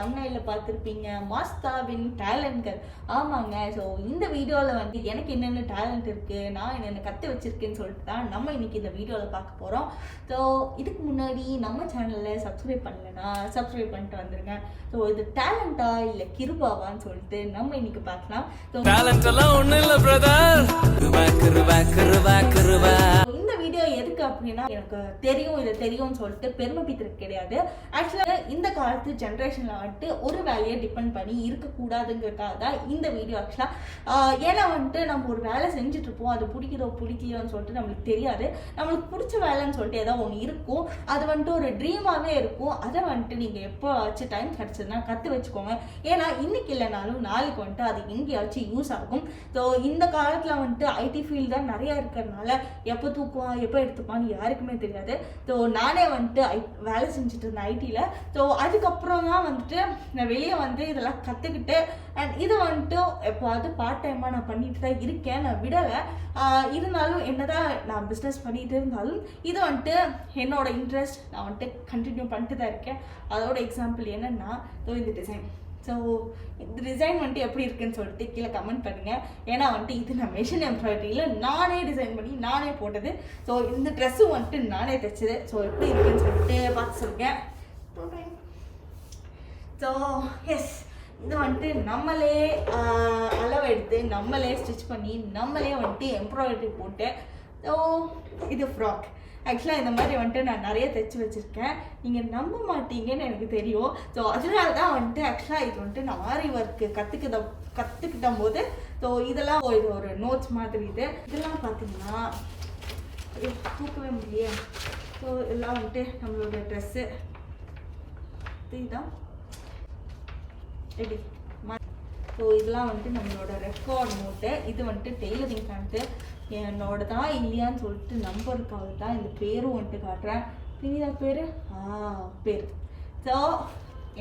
தம்ப்நெயில்ல பார்த்திருப்பீங்க மாஸ்தாவின் டேலண்ட்கள். ஆமாங்க. ஸோ இந்த வீடியோவில் வந்து எனக்கு என்னென்ன டேலண்ட் இருக்குது, நான் என்னென்ன கற்று வச்சுருக்கேன்னு சொல்லிட்டு தான் நம்ம இன்றைக்கி இந்த வீடியோவில் பார்க்க போகிறோம். ஸோ இதுக்கு முன்னாடி நம்ம சேனலில் சப்ஸ்கிரைப் பண்ணலைன்னா சப்ஸ்கிரைப் பண்ணிட்டு வந்துடுங்க. ஸோ இது டேலண்டா இல்லை கிருபாவான்னு சொல்லிட்டு நம்ம இன்னைக்கு பார்க்கலாம். இந்த வீடியோ எதுக்கு அப்படின்னா, எனக்கு தெரியும் இது தெரியும்னு சொல்லிட்டு பெருமை பீத்திருக்கு கிடையாது. ஆக்சுவலாக இந்த காலத்து ஜென்ரேஷனில் வந்துட்டு ஒரு வேலையை டிபெண்ட் பண்ணி இருக்கக்கூடாதுங்கிறதுக்காக தான் இந்த வீடியோ. ஆக்சுவலாக ஏன்னா வந்துட்டு நம்ம ஒரு வேலை செஞ்சுட்டு இருப்போம், அது பிடிக்குதோ பிடிக்கலையோன்னு சொல்லிட்டு நம்மளுக்கு தெரியாது. நம்மளுக்கு பிடிச்ச வேலைன்னு சொல்லிட்டு ஏதோ ஒன்று இருக்கும், அது வந்துட்டு ஒரு ட்ரீமாகவே இருக்கும். அதை வந்துட்டு நீங்கள் எப்போ ஆச்சு டைம் கிடச்சதுன்னா கற்று வச்சுக்கோங்க. ஏன்னா இன்னைக்கு இல்லைனாலும் நாளைக்கு வந்துட்டு அது எங்கேயாச்சும் யூஸ் ஆகும். ஸோ இந்த காலத்தில் வந்துட்டு ஐடி ஃபீல்டு தான் நிறையா இருக்கிறதுனால எப்போ தூக்குவான் எப்போ எடுத்துப்பான்னு யாருக்குமே தெரியாது. ஸோ நானே வந்துட்டு வேலை செஞ்சுட்டு இருந்தேன் ஐடியில். ஸோ அதுக்கப்புறம் தான் வந்துட்டு நான் வெளியே வந்து இதெல்லாம் கற்றுக்கிட்டு அண்ட் இது வந்துட்டு எப்போது பார்ட் டைமாக நான் பண்ணிட்டு தான் இருக்கேன், நான் விடலை. இருந்தாலும் என்னதான் நான் பிஸ்னஸ் பண்ணிகிட்டு இருந்தாலும் இது வந்துட்டு என்னோட இன்ட்ரெஸ்ட், நான் வந்துட்டு கண்டினியூ பண்ணிட்டு தான் இருக்கேன். அதோட எக்ஸாம்பிள் என்னென்னா இந்த டிசைன். ஸோ இந்த டிசைன் வந்துட்டு எப்படி இருக்குன்னு சொல்லிட்டு கீழே கமெண்ட் பண்ணுங்கள். ஏன்னா வந்துட்டு இது நான் மிஷின் எம்ப்ராய்டரியில் நானே டிசைன் பண்ணி நானே போட்டது. ஸோ இந்த ட்ரெஸ்ஸும் வந்துட்டு நானே தைச்சது. ஸோ எப்படி இருக்குன்னு சொல்லிட்டு பார்த்து சொல்லுங்கள். ஸோ எஸ், இது வந்துட்டு நம்மளே அளவு எடுத்து நம்மளே ஸ்டிச் பண்ணி நம்மளே வந்துட்டு எம்ப்ராய்டரி போட்டு. ஸோ இது ஃப்ராக். ஆக்சுவலாக இந்த மாதிரி வந்துட்டு நான் நிறைய தைச்சி வச்சுருக்கேன், நீங்கள் நம்ப மாட்டீங்கன்னு எனக்கு தெரியும். ஸோ அதனால தான் வந்துட்டு ஆக்சுவலாக இது வந்துட்டு நான் ஆரி ஒர்க்கு கற்றுக்கிட்ட போது ஸோ இதெல்லாம் இது ஒரு நோட்ஸ் மாதிரி. இதெல்லாம் பார்த்தீங்கன்னா தூக்கவே முடியலையே. ஸோ இதெல்லாம் வந்துட்டு நம்மளோட ட்ரெஸ்ஸு இதுதான் எப்படி. ஸோ இதெல்லாம் வந்துட்டு நம்மளோட ரெக்கார்ட் நோட்டு. இது வந்துட்டு டெய்லரிங் பேண்ட்டு என்னோட தான் இல்லையான்னு சொல்லிட்டு நம்பருக்காக தான் இந்த பேரும் வந்துட்டு காட்டுறேன். பிரியா பேர் பேர். ஸோ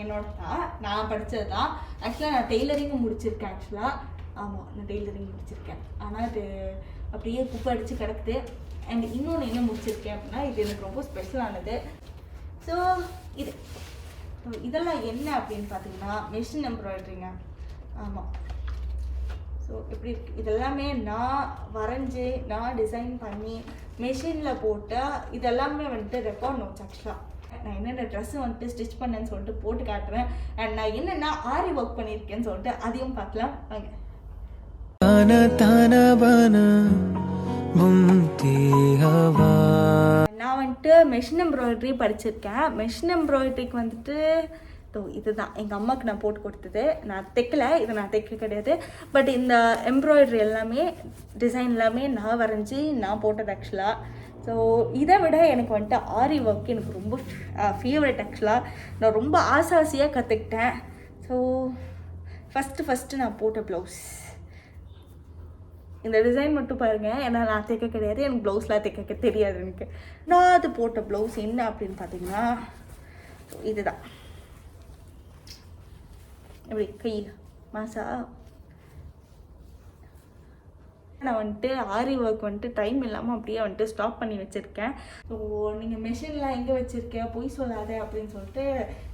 என்னோட தான், நான் படித்தது தான். ஆக்சுவலாக நான் டெய்லரிங்கும் முடிச்சிருக்கேன். ஆக்சுவலாக ஆமாம், நான் டெய்லரிங் முடிச்சிருக்கேன். ஆனால் அது அப்படியே குப்பை அடித்து கிடக்குது. அண்ட் இன்னொன்று என்ன முடிச்சிருக்கேன் அப்படின்னா, இது எனக்கு ரொம்ப ஸ்பெஷலானது. ஸோ இதெல்லாம் என்ன அப்படின்னு பார்த்தீங்கன்னா மிஷின் எம்ப்ராய்டரிங்க. ஆமாம். ஸோ எப்படி இருக்குது இதெல்லாமே நான் வரைஞ்சி நான் டிசைன் பண்ணி மிஷினில் போட்டால் இதெல்லாமே வந்துட்டு ரெக்கார்ட் நோட்ஸ். ஆக்சுவலாக நான் என்னென்ன ட்ரெஸ்ஸு வந்துட்டு ஸ்டிச் பண்ணேன்னு சொல்லிட்டு போட்டு காட்டுறேன். அண்ட் நான் என்னென்னா ஆரி ஒர்க் பண்ணியிருக்கேன்னு சொல்லிட்டு அதையும் பார்க்கலாம் வாங்க. நான் வந்துட்டு மெஷின் எம்ப்ராய்டரி படிச்சிருக்கேன். மெஷின் எம்ப்ராய்டரிக்கு வந்துட்டு இதுதான் எங்கள் அம்மாவுக்கு நான் போட்டு கொடுத்தது. நான் தைக்கலை, இதை நான் தைக்க கிடையாது. பட் இந்த எம்ப்ராய்டரி எல்லாமே டிசைன் எல்லாமே நான் வரைஞ்சி நான் போட்டது ஆக்சுவலாக. ஸோ இதை விட எனக்கு வந்துட்டு ஆரி ஒர்க் எனக்கு ரொம்ப ஃபேவரட். ஆக்சுவலாக நான் ரொம்ப ஆசையாக கற்றுக்கிட்டேன். ஸோ ஃபஸ்ட்டு நான் போட்ட ப்ளவுஸ் இந்த டிசைன் மட்டும் பாருங்கள். ஏன்னா நான் தைக்க கிடையாது, எனக்கு ப்ளவுஸ்லாம் தைக்க தெரியாது எனக்கு. நான் அது போட்ட ப்ளவுஸ் என்ன அப்படின்னு பார்த்தீங்கன்னா இதுதான். எப்படி கை மாசா. நான் வந்துட்டு ஆரி ஒர்க் வந்துட்டு டைம் இல்லாமல் அப்படியே வந்துட்டு ஸ்டாப் பண்ணி வச்சுருக்கேன். ஸோ நீங்கள் மெஷின்லாம் எங்கே வச்சுருக்கேன் பொய் சொல்லாத அப்படின்னு சொல்லிட்டு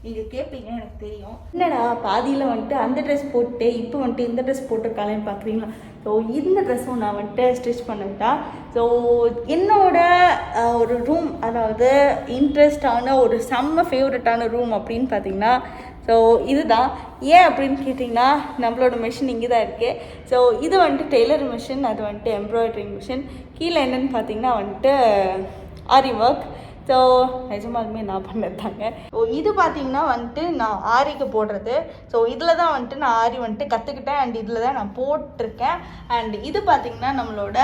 நீங்கள் கேட்பீங்க, எனக்கு தெரியும். என்னடா பாதியில் வந்துட்டு அந்த ட்ரெஸ் போட்டு இப்போ வந்துட்டு இந்த ட்ரெஸ் போட்டிருக்காளேன்னு பார்க்குறீங்களா? ஸோ இந்த ட்ரெஸ்ஸும் நான் வந்துட்டு ஸ்டிச் பண்ணிட்டா. ஸோ என்னோட ஒரு ரூம், அதாவது இன்ட்ரெஸ்டான ஒரு செம்ம ஃபேவரட்டான ரூம் அப்படின்னு பார்த்தீங்கன்னா ஸோ இதுதான். ஏன் அப்படின்னு கேட்டிங்கன்னா நம்மளோட மிஷின் இங்கே தான் இருக்குது. ஸோ இது வந்துட்டு டெய்லர் மிஷின், அது வந்துட்டு எம்ப்ராய்டரிங் மிஷின். கீழே என்னென்னு பார்த்தீங்கன்னா வந்துட்டு ஆரி ஒர்க். ஸோ நிஜமாலுமே நான் பண்ணது தாங்க. ஸோ இது பார்த்தீங்கன்னா வந்துட்டு நான் ஆரிக்கு போடுறது. ஸோ இதில் தான் வந்துட்டு நான் ஆரி வந்துட்டு கற்றுக்கிட்டேன் அண்ட் இதில் தான் நான் போட்டிருக்கேன். அண்ட் இது பார்த்தீங்கன்னா நம்மளோட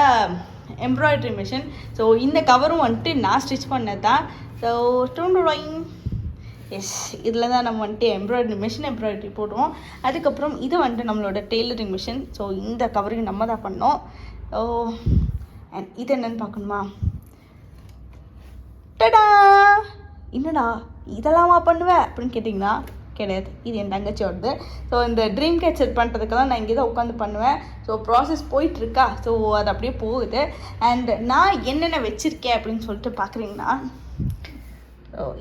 எம்ப்ராய்டரி மிஷின். ஸோ இந்த கவரும் வந்துட்டு நான் ஸ்டிச் பண்ணது தான். ஸோ எஸ், இதில் தான் நம்ம வந்துட்டு மிஷின் எம்ப்ராய்டரி போடுவோம். அதுக்கப்புறம் இது வந்துட்டு நம்மளோட டெய்லரிங் மிஷின். ஸோ இந்த கவரிங் நம்ம தான் பண்ணோம். ஸோ அண்ட் இது என்னென்னு பார்க்கணுமா? டடா, என்னடா இதெல்லாமா பண்ணுவேன் அப்படின்னு கேட்டிங்கன்னா கிடையாது, இது என் தங்கச்சியோடது. ஸோ இந்த ட்ரீம் கேச்சர் பண்ணுறதுக்கெல்லாம் நான் இங்கே தான் உட்காந்து பண்ணுவேன். So process போயிட்டுருக்கா. ஸோ அது அப்படியே போகுது. அண்ட் நான் என்னென்ன வச்சுருக்கேன் அப்படின்னு சொல்லிட்டு பார்க்குறீங்கன்னா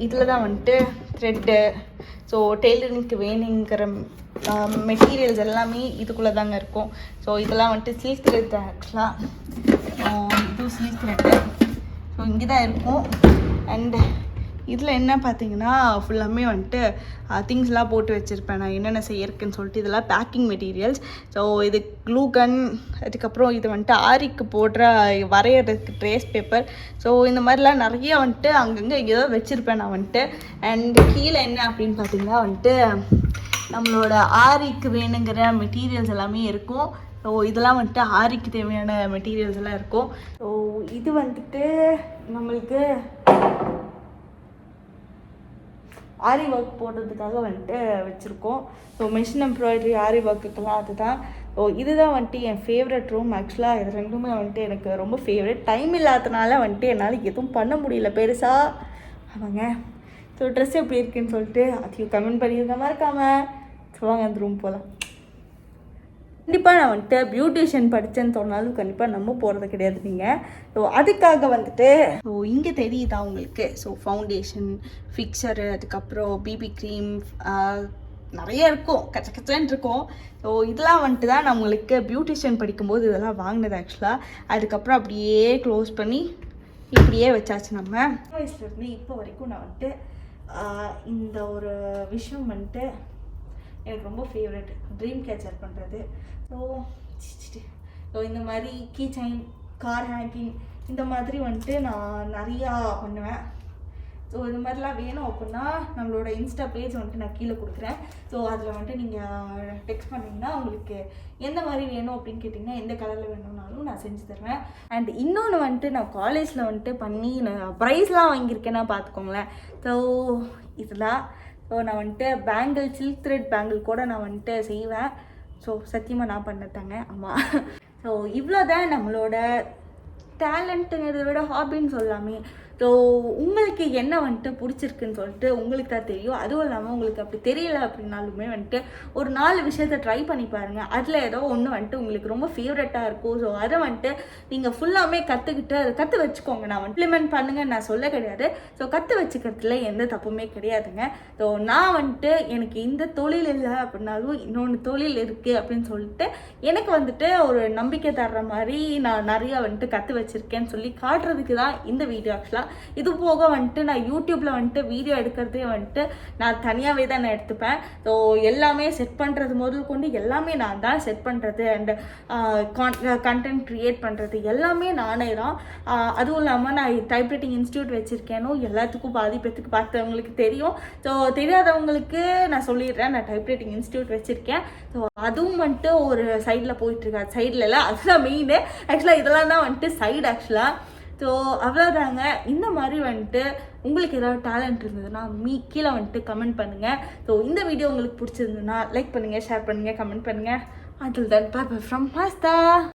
இதில் தான் வந்துட்டு த்ரெட்டு, ஸோ ஸோ டெய்லரிங்க்கு வேணுங்கிற மெட்டீரியல்ஸ் எல்லாமே இதுக்குள்ளே தாங்க இருக்கும். ஸோ இதெல்லாம் வந்துட்டு சில்க் த்ரெட் ஆக்சுவலாக இது சில்க் த்ரெட்டு. ஸோ இங்கே தான் இருக்கும். அண்டு இதில் என்ன பார்த்தீங்கன்னா ஃபுல்லாமே வந்துட்டு திங்ஸ்லாம் போட்டு வச்சுருப்பேன் நான் என்னென்ன செய்யறதுக்குன்னு சொல்லிட்டு. இதெல்லாம் பேக்கிங் மெட்டீரியல்ஸ். ஸோ இது க்ளூ கன், அதுக்கப்புறம் இது வந்துட்டு ஆரிக்கு போடுற வரைகிறதுக்கு ட்ரேஸ் பேப்பர். ஸோ இந்த மாதிரிலாம் நிறைய வந்துட்டு அங்கங்கே ஏதோ வச்சுருப்பேன் நான் வந்துட்டு. அண்ட் கீழே என்ன அப்படின்னு பார்த்தீங்கன்னா வந்துட்டு நம்மளோட ஆரிக்கு வேணுங்கிற மெட்டீரியல்ஸ் எல்லாமே இருக்கும். ஸோ இதெல்லாம் வந்துட்டு ஆரிக்கு தேவையான மெட்டீரியல்ஸ் எல்லாம் இருக்கும். ஸோ இது வந்துட்டு நம்மளுக்கு ஆரி ஒர்க் போடுறதுக்காக வந்துட்டு வச்சுருக்கோம். ஸோ மிஷின் எம்ப்ராய்டரி ஆரி ஒர்க்குக்கெல்லாம் அதுதான். ஸோ இதுதான் வந்துட்டு என் ஃபேவரட் ரூம். ஆக்சுவலாக இது ரெண்டுமே வந்துட்டு எனக்கு ரொம்ப ஃபேவரட். டைம் இல்லாதனால வந்துட்டு என்னால் எதுவும் பண்ண முடியல பெருசாக. ஆமாங்க. ஸோ ட்ரெஸ் எப்படி இருக்குன்னு சொல்லிட்டு அதையும் கமெண்ட் பண்ணியிருக்க மறக்காமல். ஸோ வாங்க அந்த ரூம் போகலாம். கண்டிப்பாக நான் வந்துட்டு பியூட்டிஷியன் படித்தேன்னு சொன்னாலும் கண்டிப்பாக நம்ம போகிறது கிடையாது நீங்கள். ஸோ அதுக்காக வந்துட்டு ஸோ இங்கே தெரியுதா உங்களுக்கு. ஸோ ஃபவுண்டேஷன், ஃபிக்சரு, அதுக்கப்புறம் பிபி க்ரீம் நிறைய இருக்கும், கச்சன்னு இருக்கும். ஸோ இதெல்லாம் வந்துட்டு தான் நான் உங்களுக்கு பியூட்டிஷியன் படிக்கும்போது இதெல்லாம் வாங்கினது ஆக்சுவலாக. அதுக்கப்புறம் அப்படியே க்ளோஸ் பண்ணி இப்படியே வச்சாச்சு. நம்ம வயசுலேருந்து இப்போ வரைக்கும் நான் வந்துட்டு இந்த ஒரு விஷயம் வந்துட்டு எனக்கு ரொம்ப ஃபேவரெட், ட்ரீம் கேச்சர் பண்ணுறது. ஸோ இந்த மாதிரி கீ செயின், கார் ஹேங்கிங் இந்த மாதிரி வந்துட்டு நான் நிறையா பண்ணுவேன். ஸோ இது மாதிரிலாம் வேணும் அப்படின்னா நம்மளோட இன்ஸ்டா பேஜ் வந்துட்டு நான் கீழே கொடுக்குறேன். ஸோ அதில் வந்துட்டு நீங்கள் டெக்ஸ்ட் பண்ணிங்கன்னா உங்களுக்கு எந்த மாதிரி வேணும் அப்படின்னு கேட்டிங்கன்னா எந்த கலரில் வேணும்னாலும் நான் செஞ்சு தருவேன். அண்ட் இன்னொன்று வந்துட்டு நான் காலேஜில் வந்துட்டு பண்ணி நான் ப்ரைஸ்லாம் வாங்கியிருக்கேன்னா பார்த்துக்கோங்களேன். ஸோ இதெல்லாம் ஸோ நான் வந்துட்டு பேங்கிள், சில்க் த்ரெட் பேங்கிள் கூட நான் வந்துட்டு செய்வேன். ஸோ சத்தியமாக நான் பண்ணதாங்க. ஆமாம். ஸோ இவ்வளோ தான் நம்மளோட டேலண்ட்டுங்கிறத விட ஹாபின்னு சொல்லாமே. ஸோ உங்களுக்கு என்ன வந்துட்டு பிடிச்சிருக்குன்னு சொல்லிட்டு உங்களுக்கு தான் தெரியும். அதுவும் இல்லாமல் உங்களுக்கு அப்படி தெரியல அப்படின்னாலுமே வந்துட்டு ஒரு 4 விஷயத்தை ட்ரை பண்ணி பாருங்கள். அதில் ஏதோ ஒன்று வந்துட்டு உங்களுக்கு ரொம்ப ஃபேவரட்டாக இருக்கும். ஸோ அதை வந்துட்டு நீங்கள் ஃபுல்லாமே கற்றுக்கிட்டு அதை கற்று வச்சுக்கோங்க. நான் இம்ப்ளிமெண்ட் பண்ணுங்கன்னு நான் சொல்ல கிடையாது. ஸோ கற்று வச்சுக்கிறதுல எந்த தப்புமே கிடையாதுங்க. ஸோ நான் வந்துட்டு எனக்கு இந்த தொழில் இல்லை அப்படின்னாலும் இன்னொன்று தொழில் இருக்குது அப்படின்னு சொல்லிட்டு எனக்கு வந்துட்டு ஒரு நம்பிக்கை தர்ற மாதிரி நான் நிறையா வந்துட்டு கற்று வச்சுருக்கேன்னு சொல்லி காட்டுறதுக்கு தான் இந்த வீடியோ. ஆக்சுவலாக இது போக வந்துட்டு நான் யூடியூப்பில் வந்துட்டு வீடியோ எடுக்கிறதே வந்துட்டு நான் தனியாகவே தான் நான் எடுத்துப்பேன். ஸோ எல்லாமே செட் பண்ணுறது முதல் கொண்டு எல்லாமே நான் தான் செட் பண்ணுறது. அண்ட் கண்டென்ட் க்ரியேட் பண்ணுறது எல்லாமே நானே தான். அதுவும் இல்லாமல் நான் டைப்ரைட்டிங் இன்ஸ்டியூட் வச்சுருக்கேனோ எல்லாத்துக்கும் பாதிப்பத்துக்கு பார்த்தவங்களுக்கு தெரியும். ஸோ தெரியாதவங்களுக்கு நான் சொல்லிடுறேன், நான் டைப்ரைட்டிங் இன்ஸ்டியூட் வச்சுருக்கேன். ஸோ அதுவும் வந்துட்டு ஒரு சைடில் போயிட்டுருக்கா. சைடில் இல்லை, அதுதான் மெயின். ஆக்சுவலாக இதெல்லாம் தான் வந்துட்டு சைடு ஆக்சுவலாக. ஸோ அவ்வளோதாங்க. இந்த மாதிரி வந்துட்டு உங்களுக்கு ஏதாவது டேலண்ட் இருந்ததுன்னா கீழே வந்துட்டு கமெண்ட் பண்ணுங்கள். ஸோ இந்த வீடியோ உங்களுக்கு பிடிச்சிருந்ததுன்னா லைக் பண்ணுங்கள், ஷேர் பண்ணுங்கள், கமெண்ட் பண்ணுங்கள். Until then, bye bye from Maastha.